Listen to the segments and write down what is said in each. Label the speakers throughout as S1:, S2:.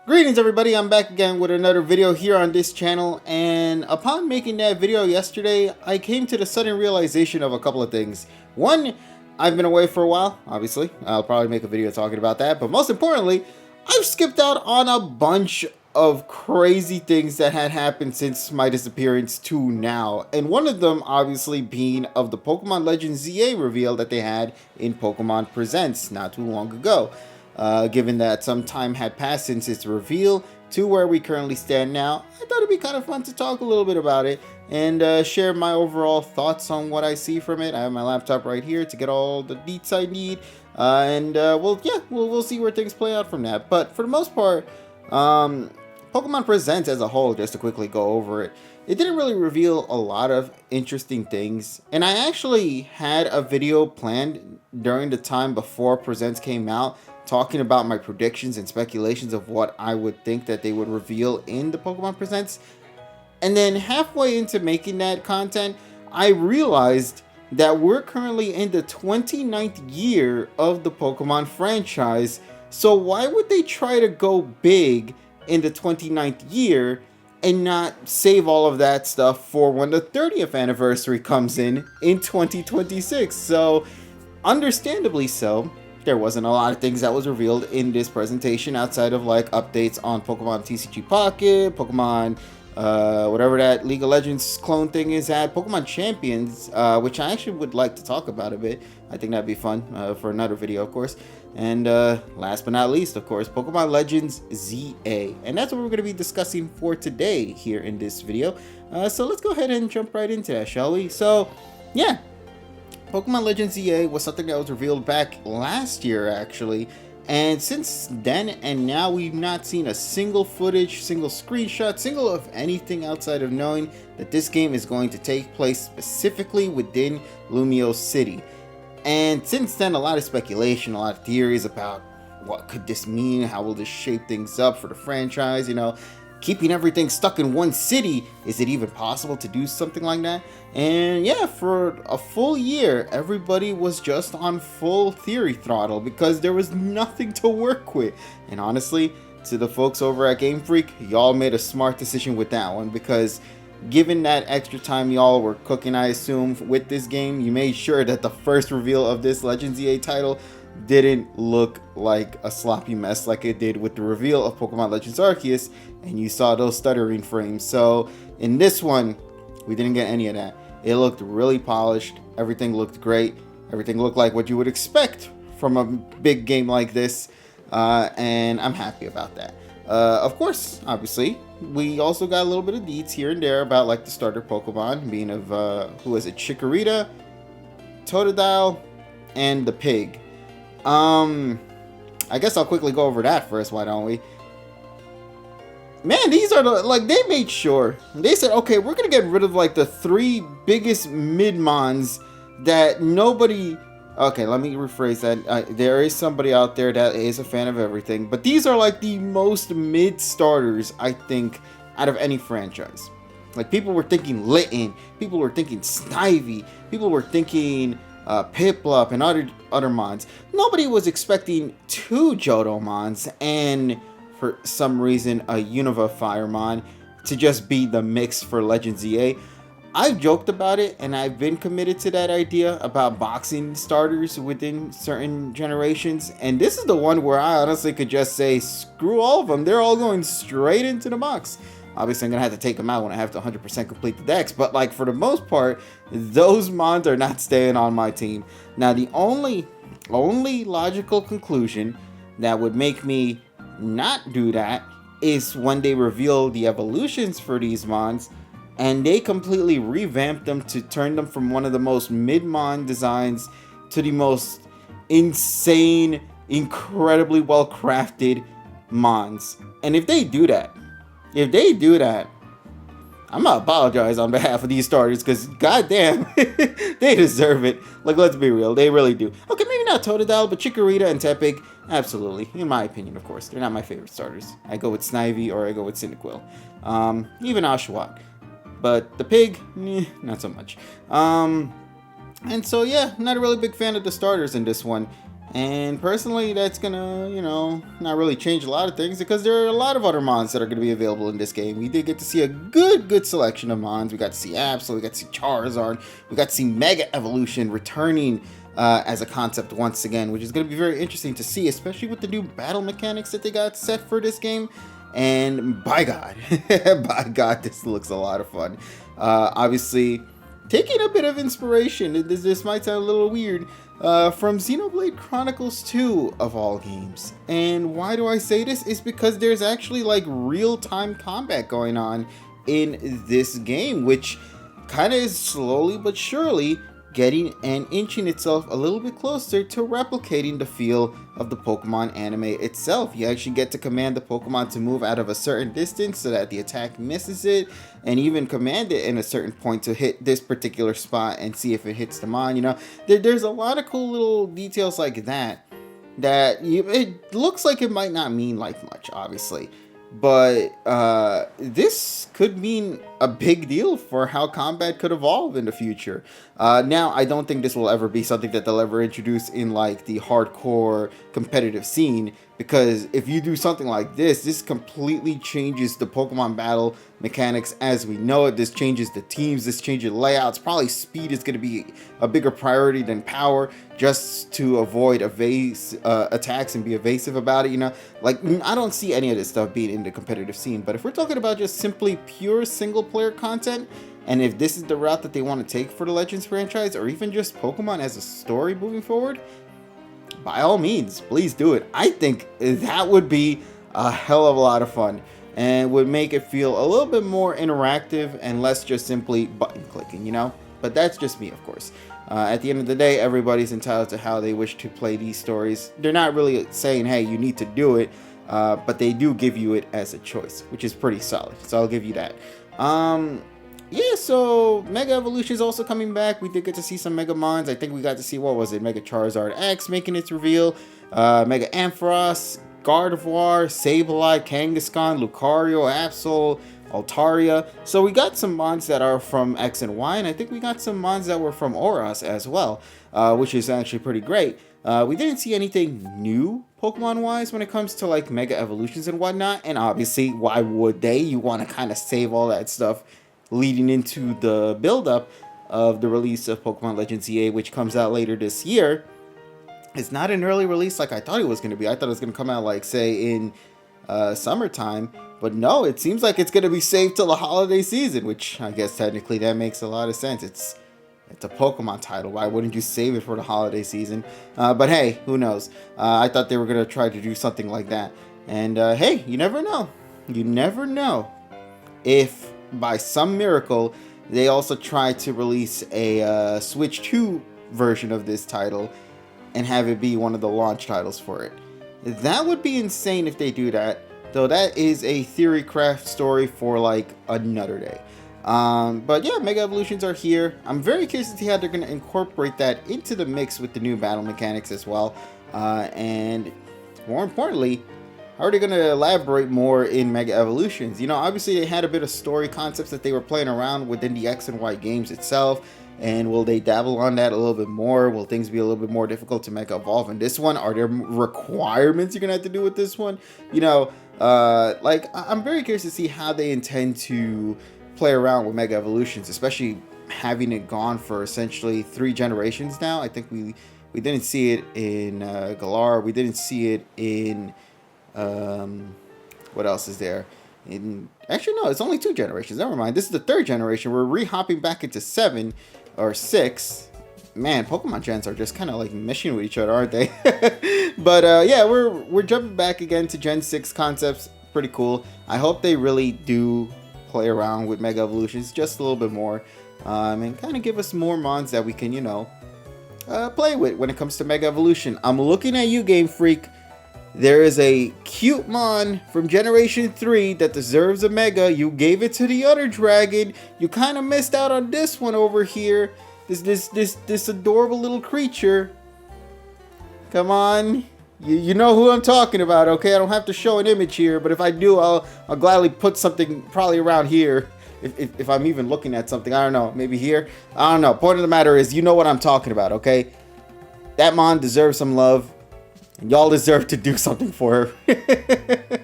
S1: Greetings everybody, I'm back again with another video here on this channel, and upon making that video yesterday, I came to the sudden realization of a couple of things. One, I've been away for a while, obviously. I'll probably make a video talking about that, but most importantly, I've skipped out on a bunch of crazy things that had happened since my disappearance to now, and one of them obviously being of the Pokemon Legends ZA reveal that they had in Pokemon Presents not too long ago. Given that some time had passed since its reveal to where we currently stand now, I thought it'd be kind of fun to talk a little bit about it and share my overall thoughts on what I see from it. I have my laptop right here to get all the deets I need, we'll see where things play out from that. But for the most part, Pokemon Presents as a whole, just to quickly go over it, it didn't really reveal a lot of interesting things, and I actually had a video planned during the time before Presents came out talking about my predictions and speculations of what I would think that they would reveal in the Pokemon Presents. And then halfway into making that content, I realized that we're currently in the 29th year of the Pokemon franchise. So why would they try to go big in the 29th year and not save all of that stuff for when the 30th anniversary comes in 2026? So understandably so, there wasn't a lot of things that was revealed in this presentation outside of like updates on Pokemon TCG Pocket, Pokemon, whatever that League of Legends clone thing is at, Pokemon Champions, which I actually would like to talk about a bit. I think that'd be fun for another video, of course. And last but not least, of course, Pokemon Legends ZA. And that's what we're going to be discussing for today here in this video. So let's go ahead and jump right into that, shall we? So, yeah. Pokemon Legends ZA was something that was revealed back last year, actually, and since then and now we've not seen a single footage, single screenshot, single of anything outside of knowing that this game is going to take place specifically within Lumio City. And since then, a lot of speculation, a lot of theories about what could this mean, how will this shape things up for the franchise, keeping everything stuck in one city. Is it even possible to do something like that? And yeah, for a full year, everybody was just on full theory throttle because there was nothing to work with. And honestly, to the folks over at Game Freak, y'all made a smart decision with that one, because given that extra time y'all were cooking, I assume, with this game, you made sure that the first reveal of this Legends ZA title didn't look like a sloppy mess like it did with the reveal of Pokemon Legends Arceus, and you saw those stuttering frames. So in this one, we didn't get any of that. It looked really polished, everything looked great, everything looked like what you would expect from a big game like this, and I'm happy about that. Of course, obviously, we also got a little bit of deets here and there about like the starter Pokemon, being of, who was it, Chikorita, Totodile, and the pig. I guess I'll quickly go over that first, why don't we? Man, these are they made sure. They said, okay, we're gonna get rid of like the three biggest mid-mons that nobody... Okay, let me rephrase that. There is somebody out there that is a fan of everything, but these are like the most mid-starters, I think, out of any franchise. Like, people were thinking Litten, people were thinking Snivy, people were thinking... Piplup and other mons. Nobody was expecting two Johto mons and for some reason a Unova Fire mon to just be the mix for Legends ZA. I've joked about it and I've been committed to that idea about boxing starters within certain generations, and this is the one where I honestly could just say screw all of them, they're all going straight into the box. Obviously, I'm going to have to take them out when I have to 100% complete the decks. But, like, for the most part, those mons are not staying on my team. Now, the only logical conclusion that would make me not do that is when they reveal the evolutions for these mons, and they completely revamp them to turn them from one of the most mid-mon designs to the most insane, incredibly well-crafted mons. And if they do that, I'm gonna apologize on behalf of these starters, because goddamn, they deserve it. Like, let's be real, they really do. Okay, maybe not Totodile, but Chikorita and Tepig, absolutely. In my opinion, of course, they're not my favorite starters. I go with Snivy or I go with Cyndaquil. Even Oshawott. But the pig, not so much. And so yeah, not a really big fan of the starters in this one. And personally, that's gonna, not really change a lot of things because there are a lot of other mons that are gonna be available in this game. We did get to see a good selection of mons. We got to see Absol, we got to see Charizard, we got to see Mega Evolution returning as a concept once again, which is gonna be very interesting to see, especially with the new battle mechanics that they got set for this game. And by God, by God, this looks a lot of fun. Obviously, taking a bit of inspiration, this might sound a little weird, from Xenoblade Chronicles 2 of all games. And why do I say this? Is because there's actually like real-time combat going on in this game, which kind of is slowly but surely getting and inching itself a little bit closer to replicating the feel of the Pokemon anime itself. You actually get to command the Pokemon to move out of a certain distance so that the attack misses it, and even command it in a certain point to hit this particular spot and see if it hits the mon. There's a lot of cool little details like that it looks like it might not mean like much, obviously. But this could mean a big deal for how combat could evolve in the future. Now, I don't think this will ever be something that they'll ever introduce in like the hardcore competitive scene, because if you do something like this completely changes the Pokemon battle mechanics as we know it. This changes the teams, this changes layouts. Probably speed is going to be a bigger priority than power, just to avoid attacks and be evasive about it. Like, I don't see any of this stuff being in the competitive scene. But if we're talking about just simply pure single player content, and if this is the route that they want to take for the Legends franchise, or even just Pokemon as a story moving forward, by all means, please do it. I think that would be a hell of a lot of fun and would make it feel a little bit more interactive and less just simply button clicking, But that's just me, of course. At the end of the day, everybody's entitled to how they wish to play these stories. They're not really saying, hey, you need to do it, but they do give you it as a choice, which is pretty solid. So I'll give you that. Yeah, so Mega Evolution is also coming back. We did get to see some Mega Mons. I think we got to see, what was it, Mega Charizard X making its reveal, Mega Ampharos, Gardevoir, Sableye, Kangaskhan, Lucario, Absol, Altaria. So we got some mons that are from X and Y, and I think we got some mons that were from Oras as well, which is actually pretty great. We didn't see anything new Pokemon-wise when it comes to like Mega Evolutions and whatnot, and obviously, why would they? You want to kind of save all that stuff leading into the build-up of the release of Pokemon Legends EA, which comes out later this year. It's not an early release like I thought it was going to be. I thought it was going to come out like, say, in summertime. But no, it seems like it's going to be saved till the holiday season, which I guess technically that makes a lot of sense. It's a Pokemon title. Why wouldn't you save it for the holiday season? But hey, who knows? I thought they were going to try to do something like that. And hey, you never know. You never know if by some miracle they also try to release a Switch 2 version of this title and have it be one of the launch titles for it. That would be insane if they do that, though that is a theory craft story for like another day. But yeah, Mega Evolutions are here. I'm very curious to see how they're going to incorporate that into the mix with the new battle mechanics as well. And more importantly, how are they going to elaborate more in Mega Evolutions? Obviously they had a bit of story concepts that they were playing around within the X and Y games itself. And will they dabble on that a little bit more? Will things be a little bit more difficult to Mega Evolve in this one? Are there requirements you're going to have to do with this one? I'm very curious to see how they intend to play around with Mega Evolutions, especially having it gone for essentially 3 generations now. I think we didn't see it in Galar. We didn't see it in... what else is there? Actually, no, it's only 2 generations. Never mind. This is the 3rd generation. We're re-hopping back into 7 or 6. Man, Pokemon gens are just kind of like meshing with each other, aren't they? But yeah, we're jumping back again to Gen 6 concepts. Pretty cool. I hope they really do play around with Mega Evolutions just a little bit more, and kind of give us more mons that we can, play with when it comes to Mega Evolution. I'm looking at you, Game Freak. There is a cute mon from Generation 3 that deserves a Mega. You gave it to the other dragon. You kind of missed out on this one over here. This adorable little creature. Come on. You know who I'm talking about, okay? I don't have to show an image here, but if I do, I'll gladly put something probably around here. If I'm even looking at something. I don't know. Maybe here? I don't know. Point of the matter is, you know what I'm talking about, okay? That mon deserves some love. And y'all deserve to do something for her.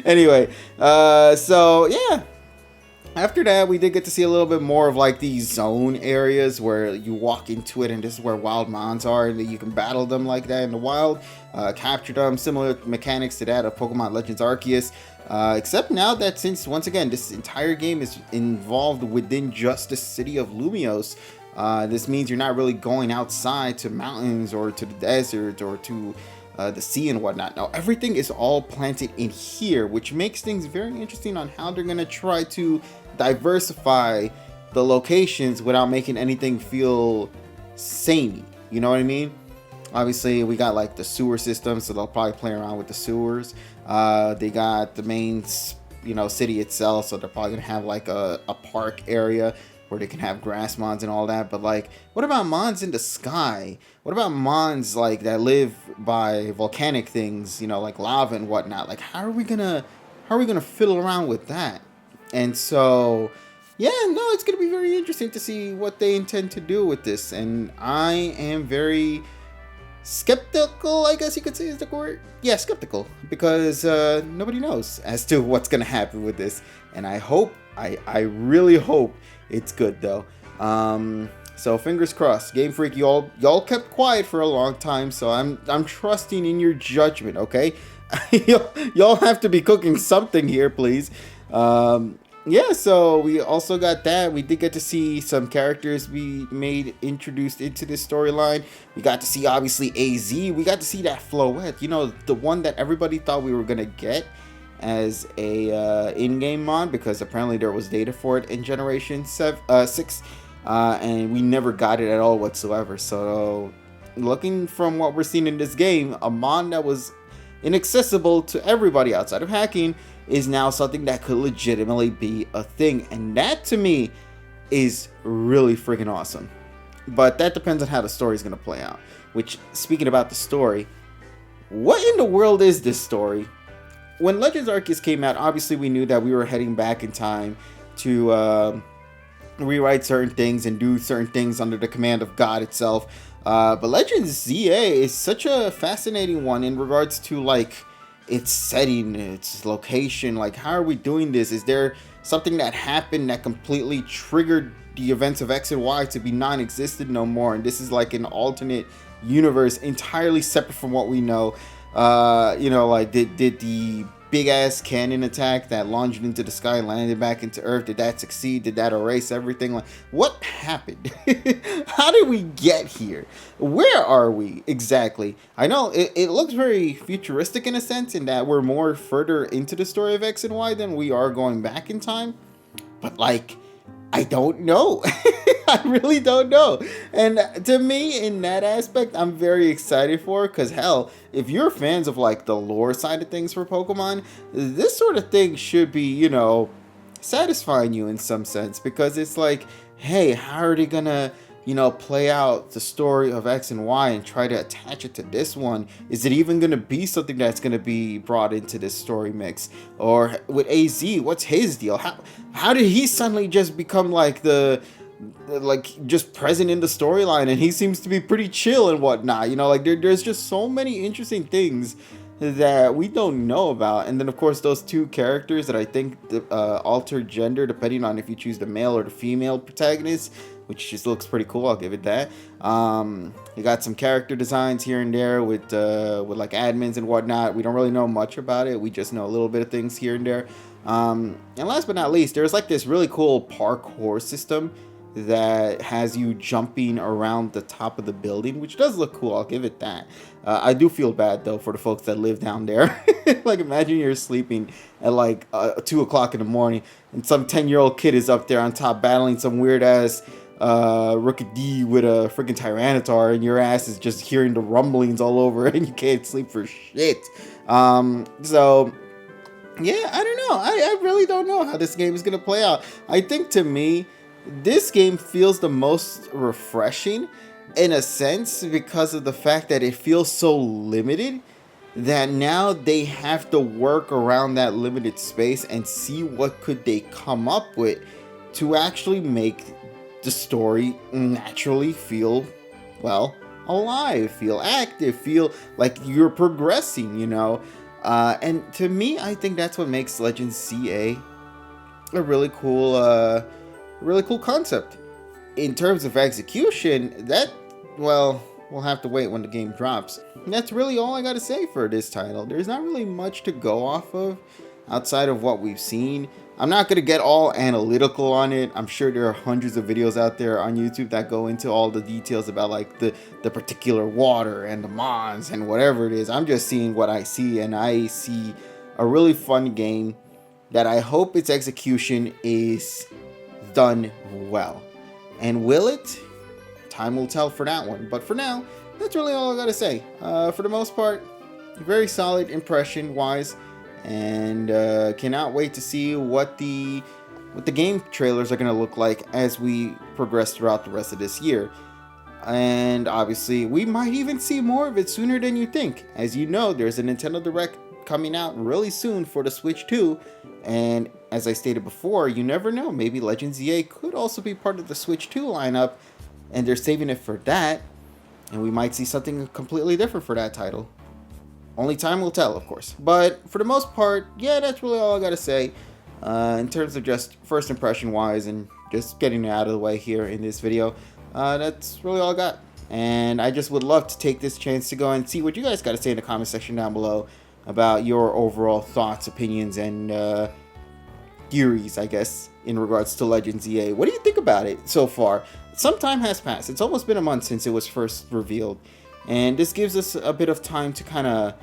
S1: Anyway, so yeah. After that, we did get to see a little bit more of like these zone areas where you walk into it, and this is where wild mons are, and you can battle them like that in the wild, capture them. Similar mechanics to that of Pokemon Legends Arceus, except now that since once again this entire game is involved within just the city of Lumios, this means you're not really going outside to mountains or to the desert or to the sea and whatnot. Now everything is all planted in here, which makes things very interesting on how they're gonna try to diversify the locations without making anything feel samey. You know what I mean? Obviously, we got like the sewer system, so they'll probably play around with the sewers. They got the main, city itself, so they're probably gonna have like a park area where they can have grass mons and all that. But like, what about mons in the sky? What about mons like that live by volcanic things, like lava and whatnot? Like, how are we gonna fiddle around with that? And so, yeah, no, it's gonna be very interesting to see what they intend to do with this. And I am very skeptical, I guess you could say is the word. Yeah, skeptical, because nobody knows as to what's gonna happen with this. And I hope, I really hope it's good though. So fingers crossed. Game Freak, y'all kept quiet for a long time, so I'm trusting in your judgment, okay? y'all have to be cooking something here, please. Yeah, so we also got that. We did get to see some characters be introduced into this storyline. We got to see, obviously, AZ. We got to see that Floette, the one that everybody thought we were going to get as a in-game mod, because apparently there was data for it in Generation 6, and we never got it at all whatsoever. So, looking from what we're seeing in this game, a mod that was inaccessible to everybody outside of hacking is now something that could legitimately be a thing, and that to me is really freaking awesome. But that depends on how the story is going to play out. Which, speaking about the story, what in the world is this story? When Legends Arceus came out, obviously we knew that we were heading back in time to rewrite certain things and do certain things under the command of God itself. But Legends ZA is such a fascinating one in regards to like its setting, its location. Like, how are we doing this? Is there something that happened that completely triggered the events of X and Y to be non-existent no more? And this is like an alternate universe entirely separate from what we know. Like did the big ass cannon attack that launched into the sky and landed back into Earth, did that succeed? Did that erase everything? Like, what happened? How did we get here? Where are we exactly? I know it looks very futuristic in a sense, in that we're more further into the story of X and Y than we are going back in time, but like, I don't know. I really don't know. And to me, in that aspect, I'm very excited for it, because hell, if you're fans of like the lore side of things for Pokemon, this sort of thing should be, satisfying you in some sense, because it's like, hey, how are they gonna, play out the story of X and Y and try to attach it to this one? Is it even gonna be something that's gonna be brought into this story mix? Or with AZ, what's his deal? How did he suddenly just become like just present in the storyline, and he seems to be pretty chill and whatnot? There's just so many interesting things that we don't know about. And then of course those two characters that I think alter gender depending on if you choose the male or the female protagonist, which just looks pretty cool, I'll give it that. You got some character designs here and there with like admins and whatnot. We don't really know much about it, we just know a little bit of things here and there. And last but not least, there's like this really cool parkour system that has you jumping around the top of the building, which does look cool, I'll give it that. I do feel bad though for the folks that live down there. Like, imagine you're sleeping at like 2 o'clock in the morning and some 10-year-old kid is up there on top battling some weird ass Rookidee with a freaking Tyranitar, and your ass is just hearing the rumblings all over and you can't sleep for shit. So yeah, I don't know. I really don't know how this game is gonna play out. I think to me, this game feels the most refreshing in a sense because of the fact that it feels so limited, that now they have to work around that limited space and see what could they come up with to actually make the story naturally feel, well, alive, feel active, feel like you're progressing, you know. And to me, I think that's what makes Legends CA a really cool concept. In terms of execution, that, well, we'll have to wait when the game drops. And that's really all I gotta say for this title. There's not really much to go off of outside of what we've seen. I'm not gonna get all analytical on it. I'm sure there are hundreds of videos out there on YouTube that go into all the details about like the particular water and the mons and whatever it is. I'm just seeing what I see, and I see a really fun game that I hope its execution is done well. And will it? Time will tell for that one. But for now, that's really all I gotta say. For the most part, very solid impression wise, and cannot wait to see what the game trailers are gonna look like as we progress throughout the rest of this year. And obviously, we might even see more of it sooner than you think. As you know, there's a Nintendo Direct coming out really soon for the Switch 2, and as I stated before, you never know, maybe Legends EA could also be part of the Switch 2 lineup, and they're saving it for that, and we might see something completely different for that title. Only time will tell, of course. But for the most part, yeah, that's really all I gotta say in terms of just first impression wise and just getting it out of the way here in this video. That's really all I got, and I just would love to take this chance to go and see what you guys gotta say in the comment section down below about your overall thoughts, opinions, and theories, I guess, in regards to Legends EA. What do you think about it so far? Some time has passed. It's almost been a month since it was first revealed, and this gives us a bit of time to kind of,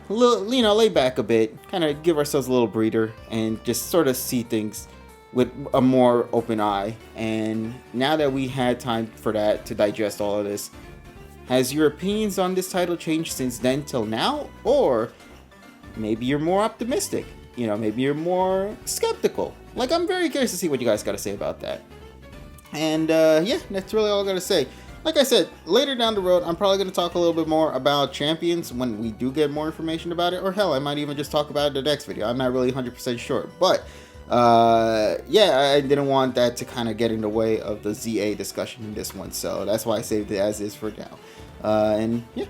S1: you know, lay back a bit, kind of give ourselves a little breather, and just sort of see things with a more open eye. And now that we had time for that to digest all of this, has your opinions on this title changed since then till now? Or maybe you're more optimistic, you know, maybe you're more skeptical. Like, I'm very curious to see what you guys got to say about that. And yeah, that's really all I got to say. Like I said, later down the road, I'm probably going to talk a little bit more about Champions when we do get more information about it. Or hell, I might even just talk about it in the next video. I'm not really 100% sure. But yeah, I didn't want that to kind of get in the way of the ZA discussion in this one. So that's why I saved it as is for now. And yeah,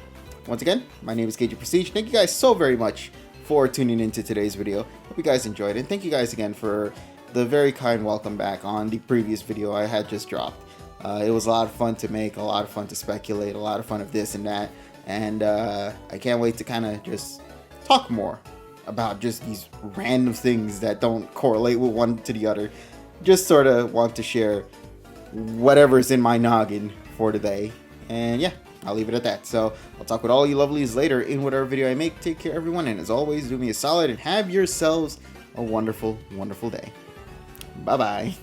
S1: once again, my name is KG Prestige. Thank you guys so very much for tuning into today's video. Hope you guys enjoyed it. And thank you guys again for the very kind welcome back on the previous video I had just dropped. It was a lot of fun to make, a lot of fun to speculate, a lot of fun of this and that. And I can't wait to kind of just talk more about just these random things that don't correlate with one to the other. Just sort of want to share whatever's in my noggin for today. And yeah, I'll leave it at that. So I'll talk with all you lovelies later in whatever video I make. Take care, everyone. And as always, do me a solid and have yourselves a wonderful, wonderful day. Bye-bye.